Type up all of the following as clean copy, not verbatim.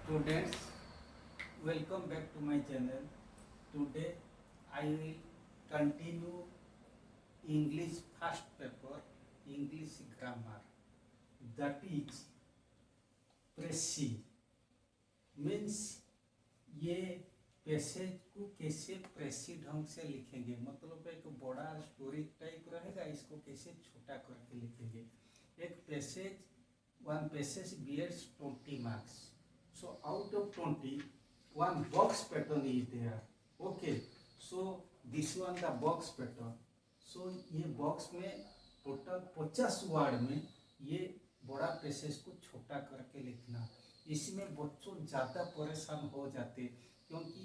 Students, welcome back to my channel. Today I will continue English first paper, English grammar. That is precis means ये passage को कैसे प्रेसी ढंग से लिखेंगे, मतलब एक बड़ा स्टोरी टाइप रहेगा, इसको कैसे छोटा करके लिखेंगे. एक passage one passage bears 20 marks. So out of 20, one box pattern is there. Okay, so this one the box pattern. So ये बॉक्स में टोटल 50 वर्ड में ये बड़ा पैसेज को छोटा करके लिखना. इसमें बच्चों ज़्यादा परेशान हो जाते क्योंकि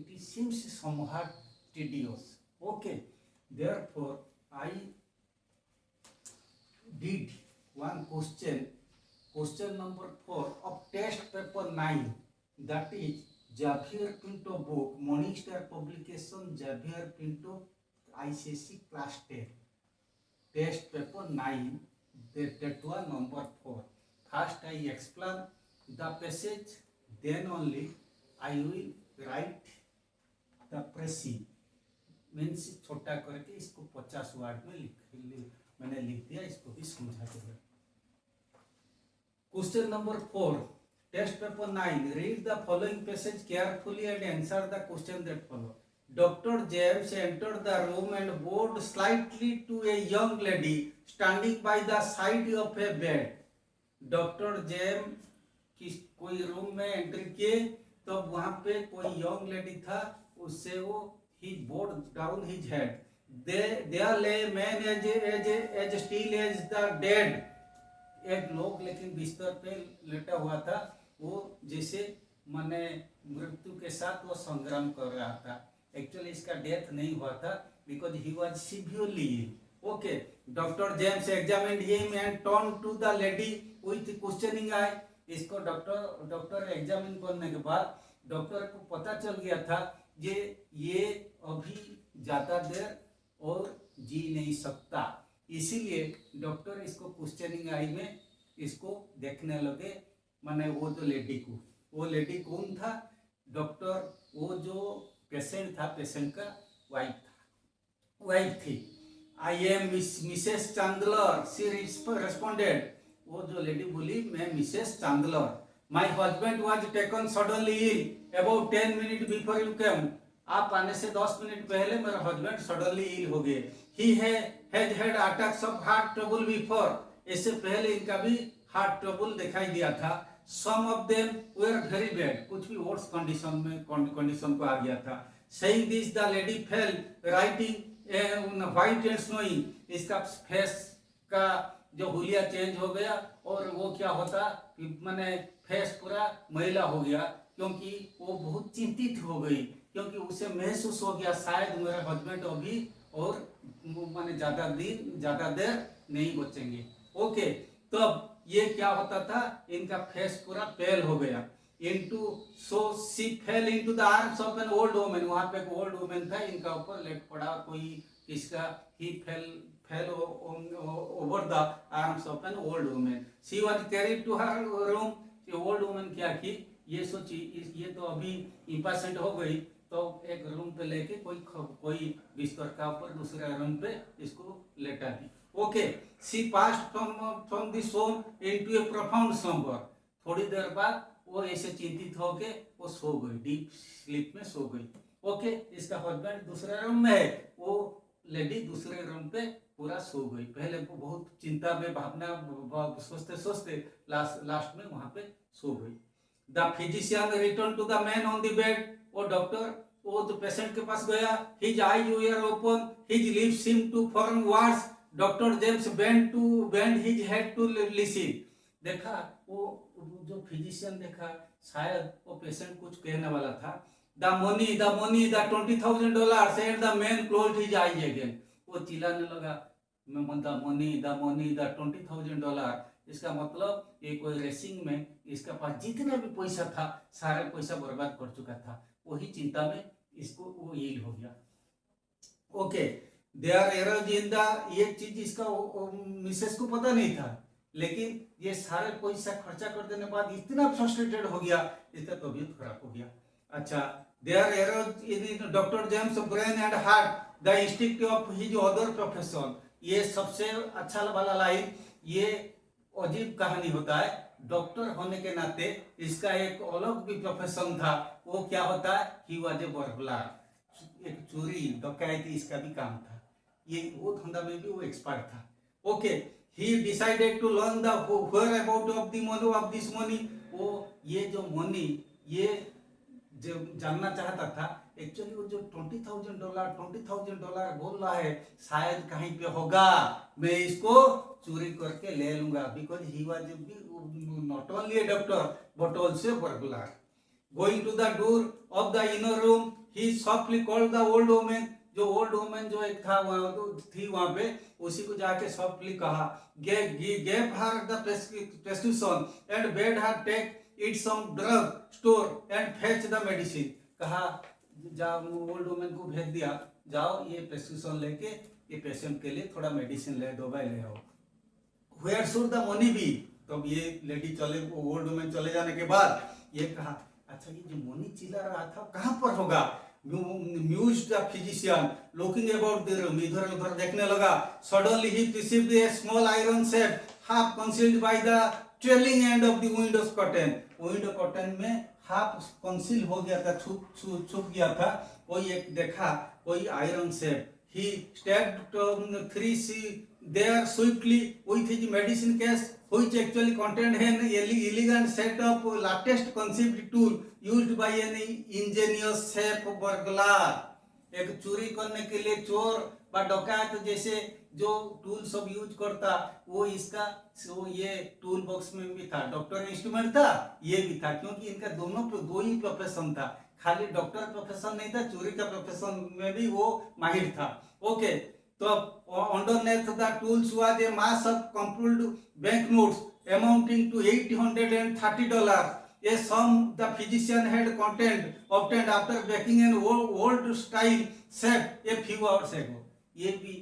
it is seems somewhat tedious. Okay, therefore I did one question number 4 of test paper 9, that is Xavier Pinto book, Morning Star publication, Xavier Pinto ICSE class 10, test paper 9, that one number 4. First I explain the passage, then only I will write the précis. Means छोटा करके इसको 50 word में मैंने लिख दिया, इसको भी समझा दूंगा. Question number 4, test paper 9. Read the following passage carefully and answer the question that follow. Dr. James entered the room and bowed slightly to a young lady standing by the side of a bed. Dr. James कोई room में enter किए तो वहां पे कोई young lady था, उससे वो he bowed down his head. There lay a man as still as the dead. एक लोग लेकिन बिस्तर पे लेटा हुआ था, वो जैसे माने मृत्यु के साथ वो संग्राम कर रहा था. एक्चुअली इसका डेथ नहीं हुआ था because he was severely ill. Okay, doctor James examined him and turn to the lady with questioning eye. इसको डॉक्टर एग्जामिन करने के बाद डॉक्टर को पता चल गया था ये अभी ज्यादा देर और जी नहीं सकता, इसीलिए डॉक्टर इसको क्वेश्चनिंग आई में इसको देखने लगे. माने वो जो लेडी को, वो लेडी कौन था? डॉक्टर, वो जो पेशेंट था, पेशेंट का वाइफ थी. I am Mrs Chandler, she responded. वो जो लेडी बोली, मैं Mrs Chandler. My husband was taken suddenly ill about 10 minute before you came. आप आने से 10 मिनट पहले मेरा हस्बैंड सडनली इल हो गए. He had attacks of heart trouble before. इससे पहले इनका भी हार्ट ट्रबल दिखाई दिया था. Some of them were very bad. कुछ भी वर्स कंडीशन को आ गया था. Saying this, the lady fell, writing white and snowy. इसका फेस का जो हुलिया चेंज हो गया और वो क्या होता, मैंने फेस पूरा मैला हो गया क्योंकि वो बहुत चिंतित हो गई, क्योंकि उसे महसूस हो गया शायद मेरा हस्बैंड अभी और माने ज्यादा देर नहीं बचेंगे. ओके, तब ये क्या होता था, इनका फेस पूरा पेल हो गया. So she fail into the arms of an old woman. वहां पे एक ओल्ड वुमन था, इनका ऊपर लेट पड़ा कोई किसका. He fell over the arms of an old woman. She was carried to her room. ये ओल्ड वुमन क्या की, ये सोची ये तो अभी इंपेशेंट हो गई, तो एक रूम पे लेके कोई बिस्तर का ऊपर दूसरे रूम पे इसको लेटा दी. Okay, she passed from this home into a profound slumber. थोड़ी देर बाद वो ऐसे चिंतित होके वो सो गई, डीप स्लीप में सो गई. ओके, इसका हस्बैंड दूसरे रूम में है, वो लेडी दूसरे रूम पे पूरा सो गई. पहले वो बहुत चिंता में भावना सोचते लास्ट में वहां पे सो गई. The physician return to the man on the bed. वो डॉक्टर वो तो पेशेंट के पास गया. His eyes were open, his lips seem to form words. Doctor James bend his head to listen. देखा वो जो फिजिशियन देखा, शायद वो पेशेंट कुछ कहने वाला था. The money the $20,000 and the man closed his eyes again. वो चिल्लाने लगा, द मनी द $20,000. इसका मतलब ये कोई रेसिंग में इसका पास जितना भी पैसा था सारा पैसा बर्बाद कर चुका था. वही चिंता में इसको वो यील हो गया. Okay, there arose in the, ये चीज इसका मिसेस को पता नहीं था. लेकिन ये सारे पैसा खर्चा कर देने बाद इतना फ्रस्ट्रेटेड हो गया, इसका तबीयत खराब हो गया। अच्छा, there arose in doctor James brain and heart the instinct of his other profession. ये सबसे अच्छा वाला लाइन, ये अजीब कहानी होता है। डॉक्टर होने के नाते इसका एक अलग भी प्रोफेशन था। वो क्या होता है, ही वाज ए बर्गलर, एक चोरी डकैती इसका भी काम था। ये वो धंधा में भी वो एक्सपर्ट था। Okay, he decided to learn the whereabout of the money of this money। वो ये जो मनी ये जो जानना चाहता था, एक्चुअली वो जो $20,000 बोल रहा है, शायद कहीं पे होगा, मैं इसको चोरी करके ले लूंगा, because he was not only a doctor but also burglar. Going to the door of the inner room he softly called the old woman. जो ओल्ड वुमन जो एक था वहां तो थी वहां पे, उसी को जाके सॉफ्टली कहा, gave her the prescription and bade her take it some drug store and fetch the medicine। कहा, जाओ, ओल्ड वुमन को भेज दिया, जाओ ये प्रेस्क्रिप्शन लेके ये पेशेंट के लिए थोड़ा मेडिसिन ले, दवाई ले आओ। Where should the money be? तब ये लेडी चले, ओल्ड वुमन चले जाने के बाद ये कहा, अच्छा ये जो मनी चिल्ला रहा था कहाँ पर होगा। Mused the physician, looking about the room, इधर उधर देखने लगा। Suddenly he perceived a small iron shape, half concealed by the trailing end of the window curtain। Window curtain में half conceal हो गया था, छुप गया था। कोई एक देखा, कोई iron shape। He stepped 3 there swiftly with his medicine case, which actually contained an elegant set of latest conceived tool used by an ingenious safe burglar। एक चोरी करने के लिए चोर व डकैत जैसे जो टूल सब यूज करता, वो इसका ये टूल बॉक्स में भी था। डॉक्टर इंस्ट्रूमेंट था, ये भी था, क्योंकि इनका दो ही प्रोफेशन था। खाली डॉक्टर प्रोफेशन नहीं था, चोरी का प्रोफेशन में भी वो माहिर था। ओके, तो underneath the tools was a mass of crumpled banknotes amounting to $830, a sum the physician had obtained after baking an old style safe a few hours ago। ये भी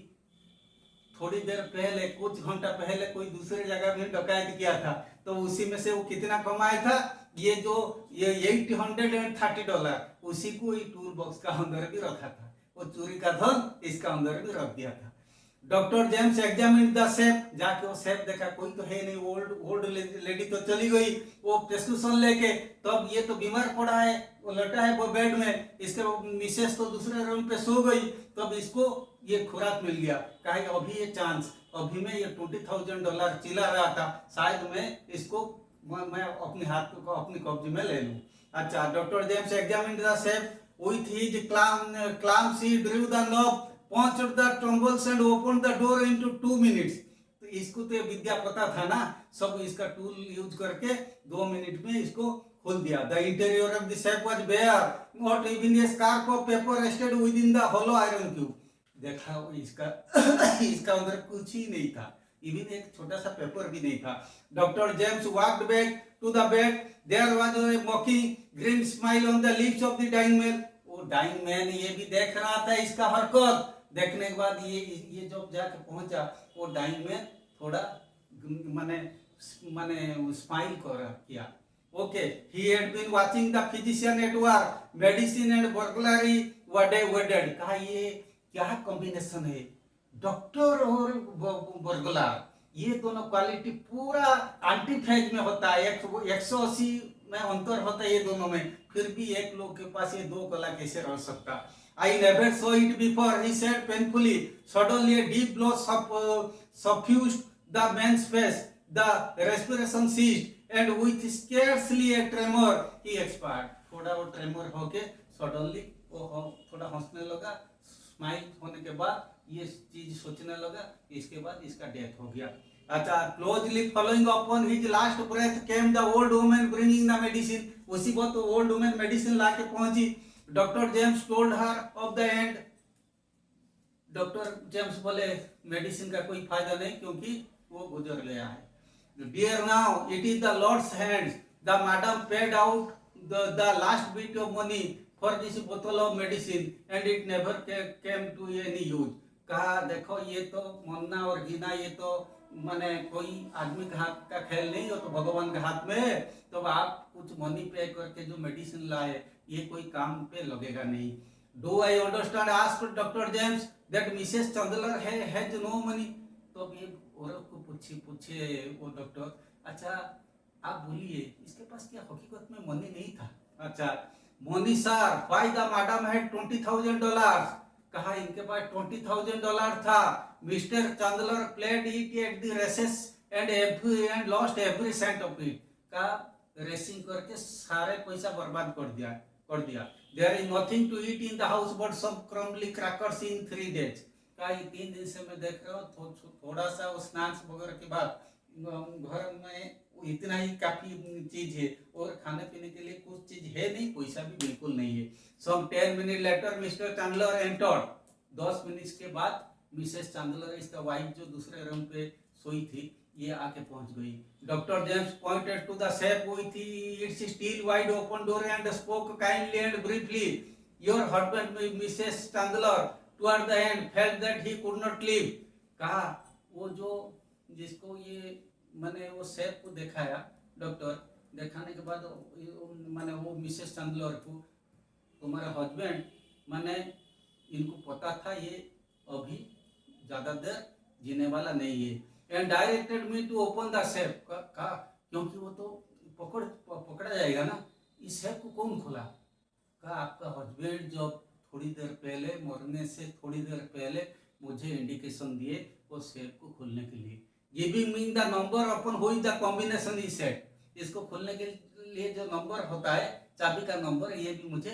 थोड़ी देर पहले, कुछ घंटा पहले कोई दूसरे जगह में डकैत किया था, तो उसी में से वो कितना कमाया था, ये जो ये $830, उसी को ही टूल बॉक्स का अंदर भी रखा था। वो चोरी का धन इसका अंदर भी रख दिया था। Doctor James examined the safe, जाके वो सेफ देखा, कोई तो है नहीं, ओल्ड लेडी तो चली गई वो प्रेस्क्रिप्शन लेके। तब ये तो बीमार पड़ा है, वो लटा है वो बेड में, इसके मिसेस तो दूसरे रूम पे सो गई। तब इसको ये खुराक मिल गया, कहा अभी ये चांस, अभी में ये $20,000 चिल्ला रहा था, शायद मैं इसको मैं अपने हाथ को अपने कब्जे में ले लूं। अच्छा, doctor James examined the safe with his clamps he drew the knob, punched the tumbles and opened the door into 2 minutes। तो इसको तो विद्या पता था ना, सब इसका टूल यूज करके 2 मिनट में इसको खोल दिया। The interior of the safe was bare, not even a scrap of paper rested within the hollow iron tube। देखा वो इसका अंदर कुछ ही नहीं था, इवन एक छोटा सा पेपर भी नहीं था। Doctor James walked back to the bed, there was a mocking green smile on the lips of the dying man. वो डाइंग मैन ये भी देख रहा था इसका हरकत। देखने के बाद ये जब जाके पहुंचा, वो डाइंग मैन थोड़ा माने स्माइल किया। Okay, he had been watching the physician at work, medicine and burglary were wedded। कहा ये क्या कॉम्बिनेशन है, डॉक्टर और बर्गलर, ये दोनों क्वालिटी पूरा एंटीफेज में होता है। 180 में अंतर होता है ये दोनों में, फिर भी एक लोग के पास ये दो कला कैसे रह सकता। I never saw it before, he said painfully। Suddenly a deep blush suffused the man's face, the respiration ceased, and with scarcely a tremor he expired। थोड़ा वो ट्रेमर होके सडनली वो थोड़ा हंसने लगा, स्माइल होने के बाद ये चीज सोचने लगा, इसके बाद इसका डेथ हो गया। अच्छा, closely following upon his last breath came the old woman bringing the medicine. उसी वक्त ओल्ड वुमन मेडिसिन लाके पहुंची। Doctor James told her of the end. Doctor James बोले मेडिसिन का कोई फायदा नहीं, क्योंकि वो गुजर गया है। Dear now it is the Lord's hands, the madam paid out the last bit of money for this bottle of medicine and it never came to any use। कहा देखो ये तो मरना और जीना ये तो माने कोई आदमी का हाथ का खेल नहीं हो, तो भगवान के हाथ में है। तो आप कुछ मनी पे करके जो मेडिसिन लाए ये कोई काम पे लगेगा नहीं। Do I understand, ask doctor James that Mrs Chandler has no money. तो अब ये औरत को पूछे वो डॉक्टर, अच्छा आप बोलिए इसके पास क्या हकीकत में मनी नहीं था? अच्छा, money sir, why the madam had $20,000? कहा इनके पास $20,000 था। Mr Chandler played it at the races and lost every cent of it. का रेसिंग करके सारे पैसा बर्बाद कर दिया। There is nothing to eat in the house but some crumbly crackers in 3 days। का ये 3 दिन से मैं देख रहा हूँ, थोड़ा सा वो स्नैक्स वगैरह के बाद घर में इतना ही काफी चीज है, और खाने पीने के लिए कुछ चीज है नहीं, पैसा भी बिल्कुल नहीं है। Some 10 minutes later Mr Chandler entered. 10 minute के बाद मिसेस चैंडलर, इसका वाइफ जो दूसरे रूम पे सोई थी, ये आके पहुंच गई। Doctor James pointed to the shape with its still wide open door and spoke kindly and briefly, your husband Mrs Chandler toward the end felt that he could not live. कहा वो जो जिसको ये मैंने वो शेप को दिखाया, doctor दिखाने के बाद मैंने वो मिसेस चैंडलर को, तुम्हारा हस्बैंड, मैंने इनको पता था ये अभी ज्यादा देर जीने वाला नहीं है। And directed me to open the safe. कहा क्योंकि वो तो पकड़ा जाएगा ना, इस सेफ को कौन खोला? कहा आपका हस्बैंड जो थोड़ी देर पहले, मरने से थोड़ी देर पहले मुझे इंडिकेशन दिए वो सेफ को खोलने के लिए, गिविंग मी द नंबर अपन हुई द कॉम्बिनेशन इज सेट। इसको खोलने के लिए जो नंबर होता है, चाबी का नंबर, ये भी मुझे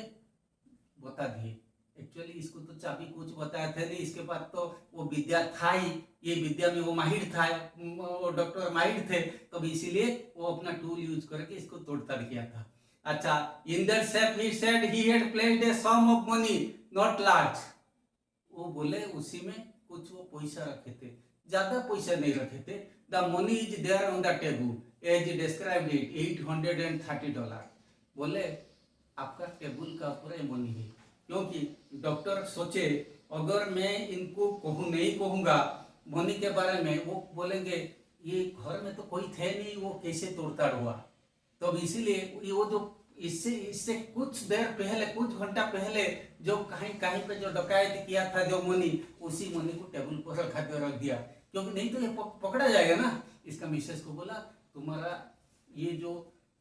बता दिए। एक्चुअली इसको तो चाबी कुछ बताया था नहीं, इसके बाद तो वो विद्या था ही, ये विद्या में वो माहिर था, वो डॉक्टर माहिर थे, तो इसीलिए वो अपना टूल यूज करके इसको तोड़ताड़ किया था। अच्छा, in that safe he said he had placed a sum of money not large. वो बोले उसी में कुछ वो पैसा रखे थे, ज्यादा पैसा नहीं रखे थे। The money is there on the table as described it, $830। बोले आपका टेबल का ऊपर मनी है। क्योंकि डॉक्टर सोचे अगर मैं इनको नहीं कहूंगा मनी के बारे में, वो बोलेंगे ये घर में तो कोई थे नहीं, वो कैसे तोड़ताड़ हुआ। तो इसीलिए वो जो इससे कुछ देर पहले, कुछ घंटा पहले जो कहीं पे जो डकैती किया था जो मनी, उसी मनी को टेबल पर रख दिया, क्योंकि नहीं तो ये पकड़ा जाएगा ना। इसका मिसेस को बोला तुम्हारा ये जो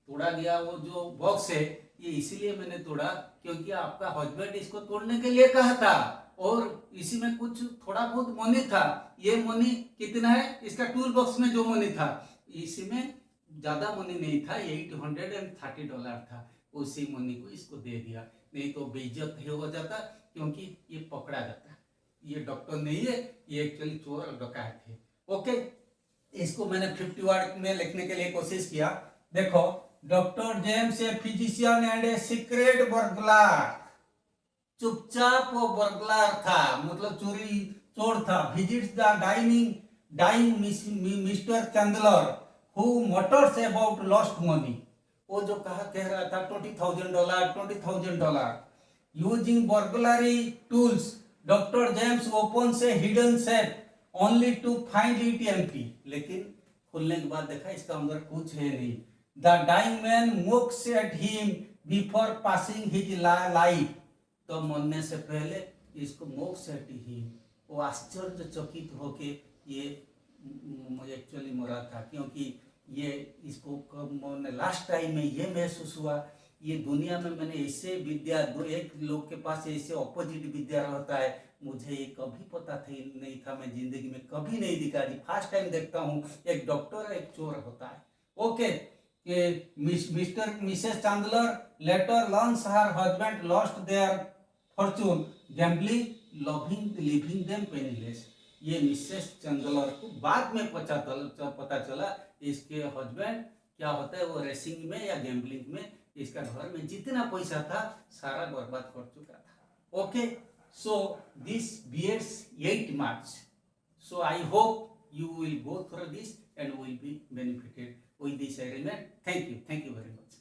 तोड़ा गया वो जो बॉक्स है, ये इसीलिए मैंने तोड़ा क्योंकि आपका हस्बैंड इसको तोड़ने के लिए कहा था, और इसी में कुछ थोड़ा बहुत मनी था। ये मनी कितना है? इसका टूल बॉक्स में जो मनी था, इसी में ज्यादा मनी नहीं था, $830 था। उसी मनी को इसको दे दिया, नहीं तो बेइज्जत हो जाता, क्योंकि ये पकड़ा जाता। ये डॉक्टर नहीं है, ये एक्चुअली चोर और डकैत है। ओके, इसको मैंने 50 वर्ड में लिखने के लिए कोशिश किया। देखो, doctor James a physician and a secret burglar. चुपचाप वो बर्गलर था, मतलब चोर था। Visits the dying Mr Chandler who mutters about lost money। वो जो कह रहा था $20,000। Using burglary tools, doctor James opens a hidden safe only to find it empty। लेकिन खोलने के बाद देखा इसका अंदर कुछ है नहीं। The dying man looks at him before passing his life। तो मरने से पहले इसको मोक्ष एट ही, वो आश्चर्यचकित होके ये एक्चुअली मरा था, क्योंकि ये इसको कब लास्ट टाइम में ये महसूस हुआ, ये दुनिया में मैंने ऐसे विद्या, एक लोग के पास ऐसे ऑपोजिट विद्या रहता है, मुझे ये कभी पता था नहीं था, मैं जिंदगी में कभी नहीं दिखा, जी फर्स्ट टाइम देखता हूँ एक डॉक्टर एक चोर होता है। Okay, Mr Mrs Chandler later learns her husband lost their fortune gambling leaving them penniless. ये मिसेस चैंडलर को बाद में पता चला इसके हस्बैंड क्या होता है, वो रेसिंग में या गैम्बलिंग में इसका घर में जितना पैसा था सारा बर्बाद कर चुका था। Okay, so this bears 8 marks। So I hope you will go through this and will be benefited with this. I remain. Thank you very much.